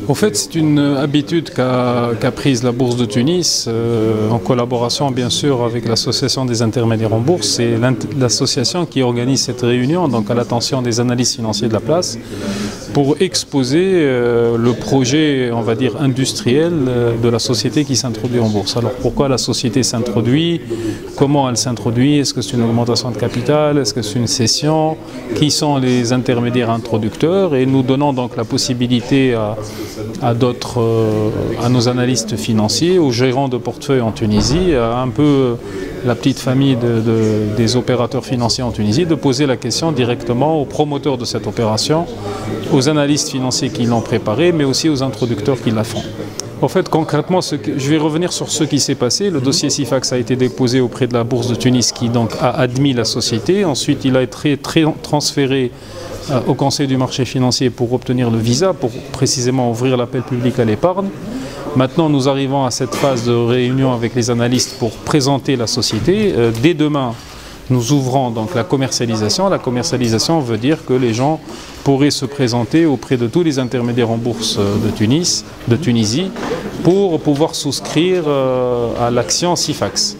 En fait, c'est une habitude qu'a prise la Bourse de Tunis, en collaboration bien sûr avec l'Association des intermédiaires en bourse. C'est l'association qui organise cette réunion, donc à l'attention des analystes financiers de la place, pour exposer le projet, on va dire, industriel de la société qui s'introduit en bourse. Alors pourquoi la société s'introduit? Comment elle s'introduit? Est-ce que c'est une augmentation de capital? Est-ce que c'est une cession? Qui sont les intermédiaires introducteurs? Et nous donnons donc la possibilité à nos analystes financiers, aux gérants de portefeuille en Tunisie, à un peu la petite famille des opérateurs financiers en Tunisie, de poser la question directement aux promoteurs de cette opération, aux analystes financiers qui l'ont préparée, mais aussi aux introducteurs qui la font. En fait, concrètement, je vais revenir sur ce qui s'est passé. Le dossier Sifax a été déposé auprès de la Bourse de Tunis qui donc a admis la société. Ensuite, il a été transféré au Conseil du marché financier pour obtenir le visa, pour précisément ouvrir l'appel public à l'épargne. Maintenant, nous arrivons à cette phase de réunion avec les analystes pour présenter la société. Dès demain, nous ouvrons donc la commercialisation. La commercialisation veut dire que les gens pourraient se présenter auprès de tous les intermédiaires en bourse de Tunisie, pour pouvoir souscrire à l'action Sifax.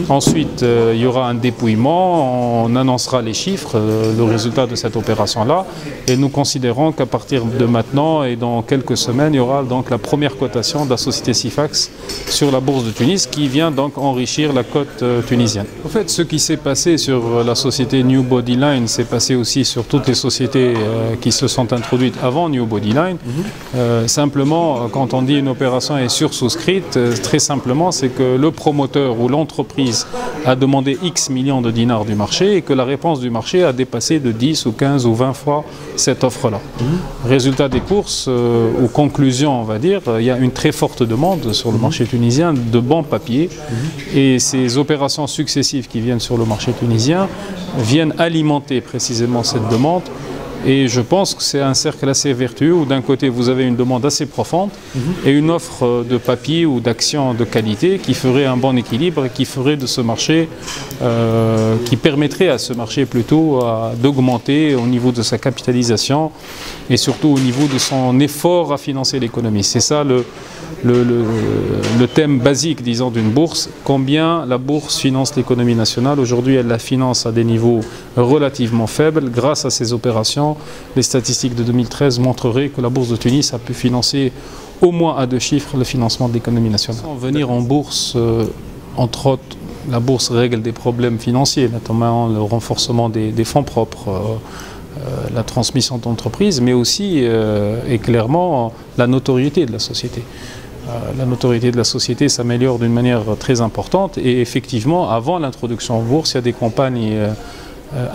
Ensuite, il y aura un dépouillement, on annoncera les chiffres, le résultat de cette opération-là, et nous considérons qu'à partir de maintenant et dans quelques semaines, il y aura donc la première cotation de la société Sifax sur la Bourse de Tunis, qui vient donc enrichir la cote tunisienne. En fait, ce qui s'est passé sur la société New Body Line s'est passé aussi sur toutes les sociétés qui se sont introduites avant New Body Line. Simplement, quand on dit une opération est sursouscrite, très simplement, c'est que le promoteur ou l'entreprise a demandé X millions de dinars du marché et que la réponse du marché a dépassé de 10 ou 15 ou 20 fois cette offre-là. Résultat des courses, ou conclusion, on va dire, il y a une très forte demande sur le marché tunisien de bons papiers, et ces opérations successives qui viennent sur le marché tunisien viennent alimenter précisément cette demande. Et je pense que c'est un cercle assez vertueux où d'un côté vous avez une demande assez profonde et une offre de papier ou d'actions de qualité qui ferait un bon équilibre et qui ferait de ce marché, qui permettrait à ce marché plutôt d'augmenter au niveau de sa capitalisation et surtout au niveau de son effort à financer l'économie. C'est ça le thème basique, disons, d'une bourse. Combien la bourse finance l'économie nationale? Aujourd'hui, elle la finance à des niveaux relativement faibles. Grâce à ces opérations, les statistiques de 2013 montreraient que la bourse de Tunis a pu financer au moins à 2 chiffres le financement de l'économie nationale. Venir en bourse, entre autres, la bourse règle des problèmes financiers, notamment le renforcement des fonds propres, la transmission d'entreprise, mais aussi et clairement la notoriété de la société. La notoriété de la société s'améliore d'une manière très importante, et effectivement, avant l'introduction en bourse, il y a des campagnes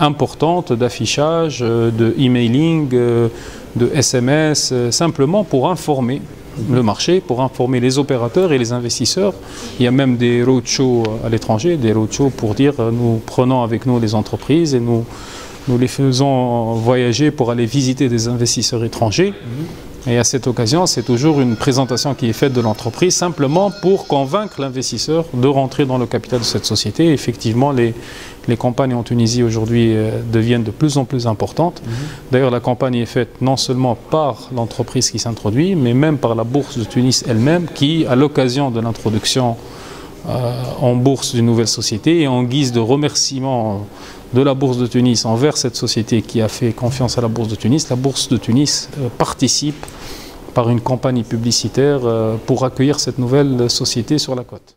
importantes d'affichage, de emailing, de SMS, simplement pour informer le marché, pour informer les opérateurs et les investisseurs. Il y a même des roadshows à l'étranger, des roadshows pour dire nous prenons avec nous les entreprises et nous les faisons voyager pour aller visiter des investisseurs étrangers. Et à cette occasion, c'est toujours une présentation qui est faite de l'entreprise, simplement pour convaincre l'investisseur de rentrer dans le capital de cette société. Et effectivement, les campagnes en Tunisie aujourd'hui deviennent de plus en plus importantes. D'ailleurs, la campagne est faite non seulement par l'entreprise qui s'introduit, mais même par la Bourse de Tunis elle-même, qui, à l'occasion de l'introduction en bourse d'une nouvelle société, et en guise de remerciement de la Bourse de Tunis envers cette société qui a fait confiance à la Bourse de Tunis, la Bourse de Tunis participe par une campagne publicitaire pour accueillir cette nouvelle société sur la côte.